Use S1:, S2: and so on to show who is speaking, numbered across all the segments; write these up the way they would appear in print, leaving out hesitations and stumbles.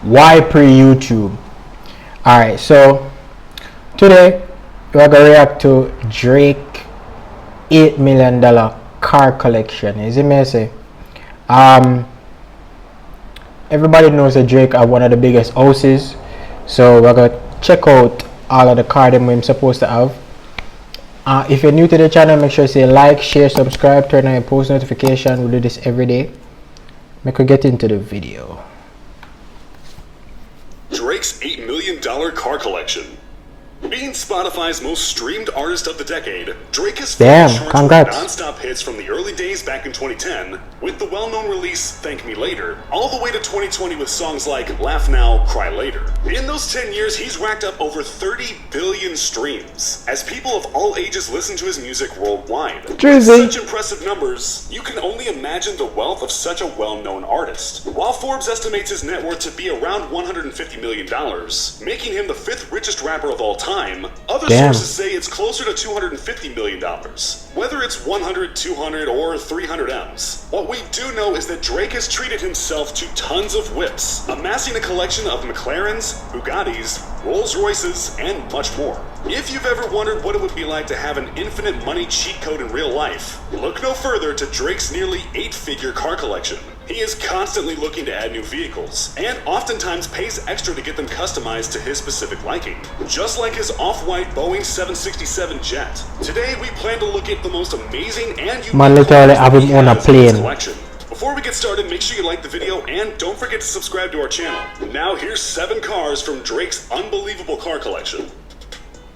S1: Why pre-YouTube? Alright, so today we're gonna react to Drake $8 million car collection. Is it me say? Everybody knows that Drake are one of the biggest houses, so we're gonna check out all of the car them we're supposed to have. If you're new to the channel, make sure you say like, share, subscribe, turn on your post notification. We do this every day. Make we get into the video.
S2: Drake's $8 million car collection. Being Spotify's most streamed artist of the decade, Drake has
S1: congrats.
S2: non-stop hits from the early days back in 2010, with the well-known release Thank Me Later, all the way to 2020 with songs like Laugh Now, Cry Later. In those 10 years, he's racked up over 30 billion streams, as people of all ages listen to his music worldwide. With such impressive numbers, you can only imagine the wealth of such a well-known artist. While Forbes estimates his net worth to be around $150 million, making him the 5th richest rapper of all time, other sources say it's closer to $250 million. Whether it's 100, 200, or 300 M's, what we do know is that Drake has treated himself to tons of whips, amassing a collection of McLarens, Bugattis, Rolls Royces, and much more. If you've ever wondered what it would be like to have an infinite money cheat code in real life, look no further to Drake's nearly 8-figure car collection. He is constantly looking to add new vehicles, and oftentimes pays extra to get them customized to his specific liking. Just like his off-white Boeing 767 jet. Today we plan to look at the most amazing and unique cars he has in his collection. Before we get started, make sure you like the video and don't forget to subscribe to our channel. Now here's 7 cars from Drake's unbelievable car collection.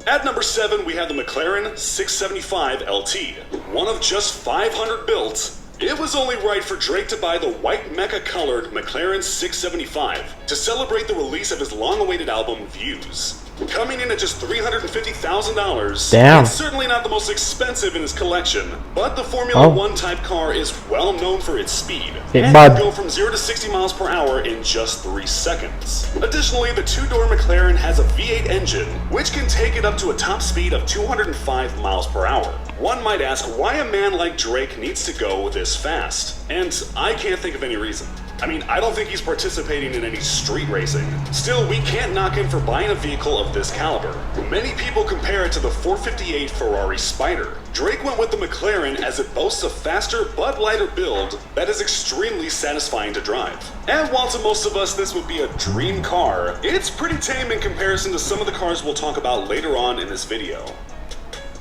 S2: At number 7, we have the McLaren 675 LT. One of just 500 built, it was only right for Drake to buy the white mecha-colored McLaren 675 to celebrate the release of his long-awaited album, Views. Coming in at just $350,000, it's certainly not the most expensive in his collection, but the Formula One type car is well known for its speed, and can go from 0 to 60 miles per hour in just 3 seconds. Additionally, the 2-door McLaren has a V8 engine, which can take it up to a top speed of 205 miles per hour. One might ask why a man like Drake needs to go this fast, and I can't think of any reason. I mean, I don't think he's participating in any street racing. Still, we can't knock him for buying a vehicle of this caliber. Many people compare it to the 458 Ferrari Spider. Drake went with the McLaren as it boasts a faster but lighter build that is extremely satisfying to drive. And while to most of us this would be a dream car, it's pretty tame in comparison to some of the cars we'll talk about later on in this video.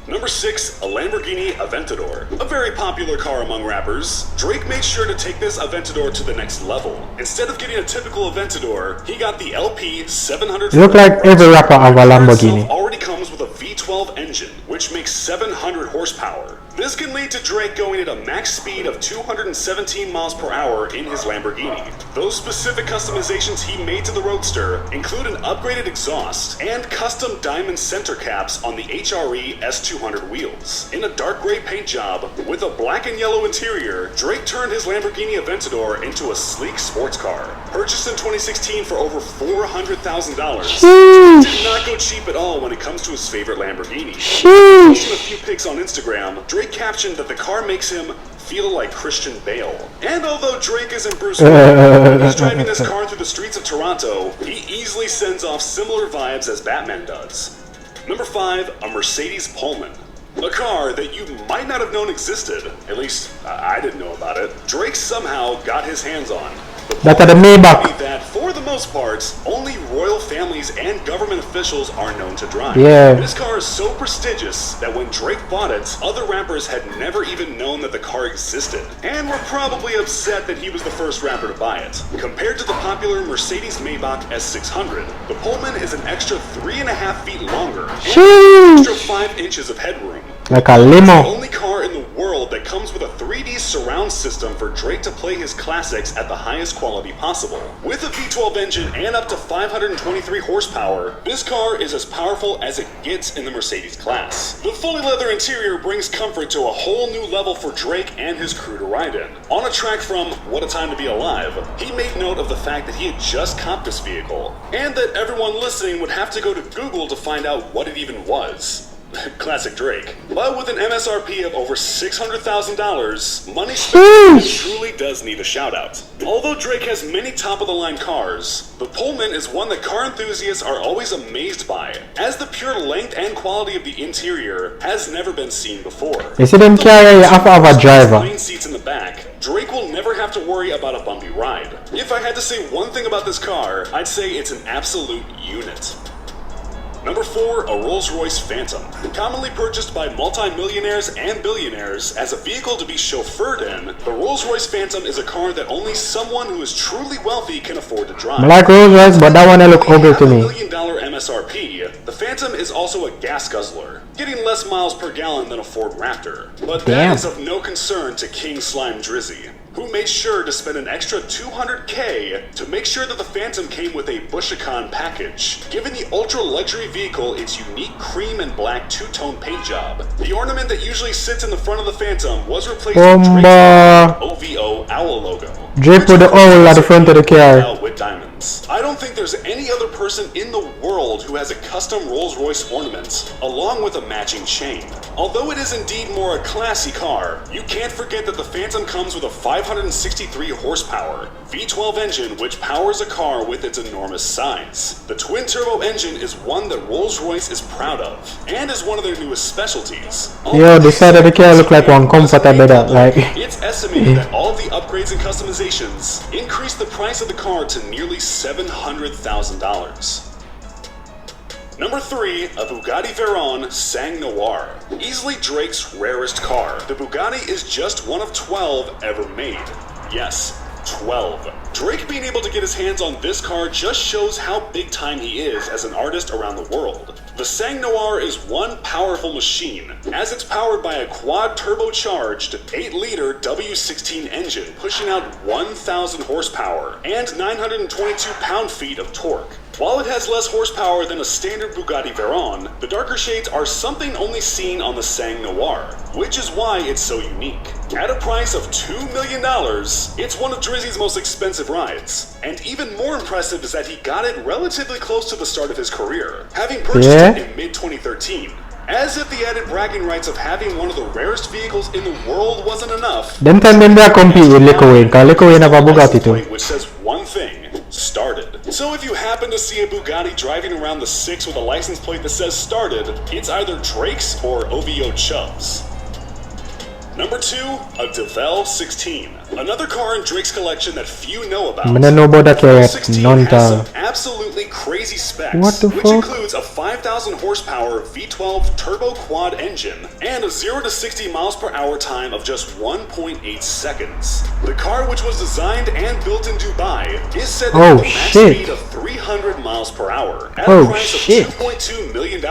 S2: Number 6, a Lamborghini Aventador. A very popular car among rappers, Drake made sure to take this Aventador to the next level. Instead of getting a typical Aventador, he got the LP 700.
S1: Look like every rapper of a Lamborghini.
S2: Already comes with a V12 engine, which makes 700 horsepower. This can lead to Drake going at a max speed of 217 miles per hour in his Lamborghini. Those specific customizations he made to the Roadster include an upgraded exhaust and custom diamond center caps on the HRE S200 wheels. In a dark gray paint job with a black and yellow interior, Drake turned his Lamborghini Aventador into a sleek sports car. Purchased in 2016 for over $400,000, did not go cheap at all when it comes to his favorite Lamborghini. Posting a few pics on Instagram, Drake captioned that the car makes him feel like Christian Bale. And although Drake isn't Bruce Wayne, when he's driving this car through the streets of Toronto, he easily sends off similar vibes as Batman does. Number 5, a Mercedes Pullman. A car that you might not have known existed, at least I didn't know about it, Drake somehow got his hands on.
S1: That are the Maybach.
S2: That, for the most part, only royal families and government officials are known to drive. This car is so prestigious that when Drake bought it, other rappers had never even known that the car existed, and were probably upset that he was the first rapper to buy it. Compared to the popular Mercedes Maybach S600, the Pullman is an extra 3.5 feet longer, and an extra 5 inches of headroom.
S1: Like a limo.
S2: It's the only car in the world that comes with a 3D surround system for Drake to play his classics at the highest quality possible. With a V12 engine and up to 523 horsepower, this car is as powerful as it gets in the Mercedes class. The fully leather interior brings comfort to a whole new level for Drake and his crew to ride in. On a track from What a Time to Be Alive, he made note of the fact that he had just copped this vehicle, and that everyone listening would have to go to Google to find out what it even was. classic Drake. But with an MSRP of over $600,000, money spent truly does need a shout out. Although Drake has many top-of-the-line cars, the Pullman is one that car enthusiasts are always amazed by, as the pure length and quality of the interior has never been seen before.
S1: You see them carry you have to have a driver.
S2: Plane seats in the back, Drake will never have to worry about a bumpy ride. If I had to say one thing about this car, I'd say it's an absolute unit. Number 4, a Rolls-Royce Phantom. Commonly purchased by multi-millionaires and billionaires as a vehicle to be chauffeured in, the Rolls-Royce Phantom is a car that only someone who is truly wealthy can afford to drive.
S1: I like Rolls-Royce, but that one look ugly to me.
S2: $500 million MSRP, the Phantom is also a gas guzzler, getting less miles per gallon than a Ford Raptor. But that is of no concern to King Slime Drizzy, who made sure to spend an extra $200K to make sure that the Phantom came with a Bushicon package, giving the ultra-luxury vehicle its unique cream and black two-tone paint job. The ornament that usually sits in the front of the Phantom was replaced with Drake's OVO owl logo.
S1: Drake put the owl at the front of the car.
S2: With diamonds. I don't think there's any other person in the world who has a custom Rolls-Royce ornament, along with a matching chain. Although it is indeed more a classy car, you can't forget that the Phantom comes with a 563 horsepower V12 engine which powers a car with its enormous size. The twin-turbo engine is one that Rolls-Royce is proud of, and is one of their newest specialties.
S1: Yo, the side of the car look like one comfortable better, like.
S2: It's estimated that all of the upgrades and customizations increase the price of the car to nearly $700,000. Number 3, a Bugatti Veyron Sang Noir. Easily Drake's rarest car, the Bugatti is just one of 12 ever made. Yes, 12. Drake being able to get his hands on this car just shows how big time he is as an artist around the world. The Sang Noir is one powerful machine, as it's powered by a quad turbocharged 8-liter W16 engine pushing out 1,000 horsepower and 922 pound-feet of torque. While it has less horsepower than a standard Bugatti Veyron, the darker shades are something only seen on the Sang Noir, which is why it's so unique. At a price of $2 million, it's one of Drizzy's most expensive rides. And even more impressive is that he got it relatively close to the start of his career, having purchased it in mid-2013. As if the added bragging rights of having one of the rarest vehicles in the world wasn't enough.
S1: Them time them there compete with Liquid, because Liquid have a Bugatti too.
S2: Which says one thing, started. So if you happen to see a Bugatti driving around the 6 with a license plate that says started, it's either Drake's or OVO Chubb's. Number 2, a DeVelle 16. Another car in Drake's collection that few know about.
S1: I don't know about that car yet.
S2: 16
S1: None
S2: has
S1: time.
S2: some absolutely crazy specs,
S1: What the
S2: which
S1: fuck?
S2: includes a 5,000 horsepower V12 turbo quad engine and a 0 to 60 miles per hour time of just 1.8 seconds. The car, which was designed and built in Dubai, is said to have a max speed of 300 miles per hour at a price of $2.2 million.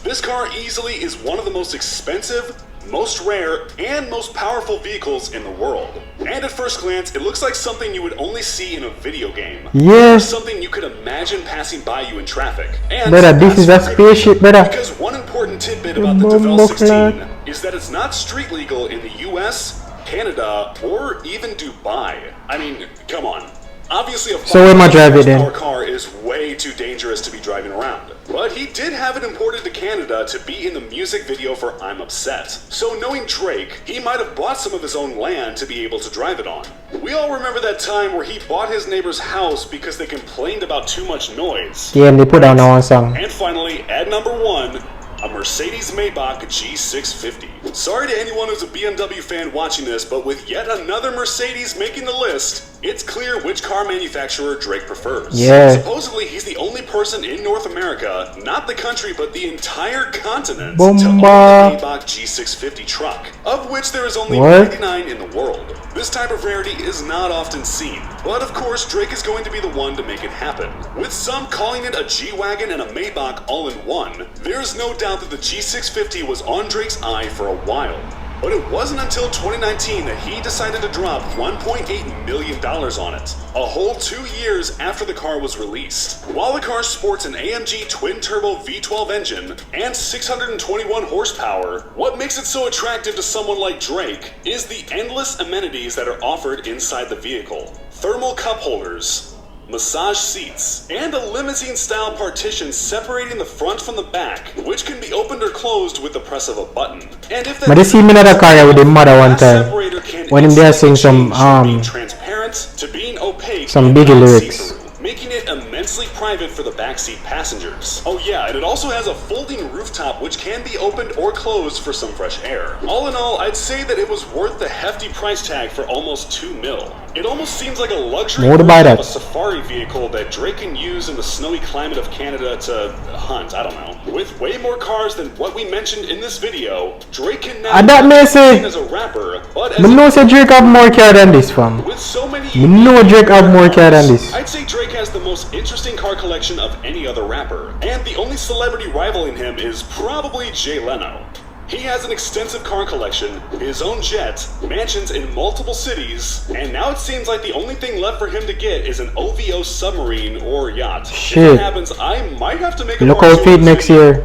S2: This car easily is one of the most expensive, most rare, and most powerful vehicles in the world. And at first glance, it looks like something you would only see in a video game.
S1: Yes.
S2: Something you could imagine passing by you in traffic. And
S1: Better, this is a spaceship, better.
S2: because one important tidbit about the DeVelle 16 is that it's not street legal in the US, Canada, or even Dubai. I mean, come on. Obviously, a
S1: So where am I driving then?
S2: horsepower car is way too dangerous to be driving around. But he did have it imported to Canada to be in the music video for I'm Upset. So knowing Drake, he might have bought some of his own land to be able to drive it on. We all remember that time where he bought his neighbor's house because they complained about too much noise.
S1: Yeah, they put down one song.
S2: And finally, at number 1, a Mercedes-Maybach G650. Sorry to anyone who's a BMW fan watching this, but with yet another Mercedes making the list, it's clear which car manufacturer Drake prefers.
S1: Yeah.
S2: Supposedly, he's the only person in North America, not the country, but the entire continent,
S1: Bomba.
S2: to own a Maybach G650 truck, of which there is only 99 in the world. This type of rarity is not often seen, but of course Drake is going to be the one to make it happen. With some calling it a G-Wagon and a Maybach all in one, there is no doubt that the G650 was on Drake's eye for a while. But it wasn't until 2019 that he decided to drop $1.8 million on it, a whole 2 years after the car was released. While the car sports an AMG twin-turbo V12 engine and 621 horsepower, what makes it so attractive to someone like Drake is the endless amenities that are offered inside the vehicle. Thermal cup holders, massage seats, and a limousine-style partition separating the front from the back, which can be opened or closed with the press of a button. And if that
S1: But I see me another car with the mother one time
S2: separator can
S1: when they sing some
S2: change from being transparent to being opaque,
S1: some
S2: and
S1: Biggie
S2: not
S1: lyrics.
S2: see-through, making it immensely private for the backseat passengers. Oh yeah, and it also has a folding rooftop which can be opened or closed for some fresh air. All in all, I'd say that it was worth the hefty price tag for almost $2 million. It almost seems like a luxury
S1: More to buy
S2: version
S1: that.
S2: of a safari vehicle that Drake can use in the snowy climate of Canada to hunt, I don't know. With way more cars than what we mentioned in this video, Drake can now
S1: And that may
S2: be
S1: say-
S2: seen as a rapper, but as
S1: Me know say Drake have more car than this, fam.
S2: with so many
S1: Me know Drake have more car than this.
S2: I'd say Drake has the most interesting car collection of any other rapper, and the only celebrity rivaling him is probably Jay Leno. He has an extensive car collection, his own jet, mansions in multiple cities, and now it seems like the only thing left for him to get is an OVO submarine or yacht. If
S1: Shit.
S2: that happens, I might have to make a
S1: Look
S2: part
S1: how
S2: two
S1: feet
S2: of this
S1: next
S2: video.
S1: year.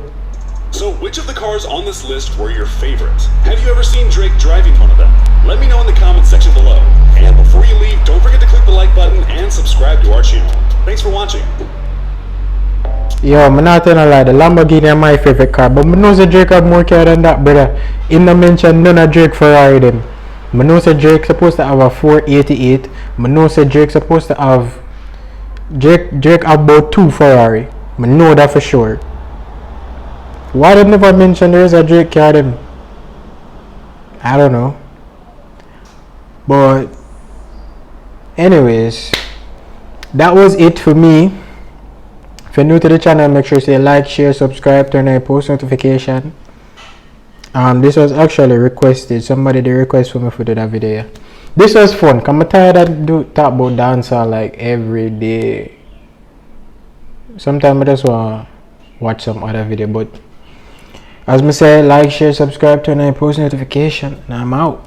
S2: So which of the cars on this list were your favorite? Have you ever seen Drake driving one of them? Let me know in the comments section below. And before you leave, don't forget to click the like button and subscribe to our channel. Thanks for watching.
S1: Yo, I'm not gonna lie, the Lamborghini is my favorite car, but I know say Drake have more car than that, brother. In the mention none of Drake Ferrari them. I know say Drake supposed to have a 488. I know say Drake supposed to have Drake have about 2 Ferrari. I know that for sure. Why they never mention there is a Drake car them? I don't know. But anyways, that was it for me. If you're new to the channel, make sure you say like, share, subscribe, turn on your post notification. This was actually requested. Somebody did request for me to do that video. This was fun. I'm tired of talk about dancehall like every day. Sometimes I just want to watch some other video. But as I say, like, share, subscribe, turn on your post notification, and I'm out.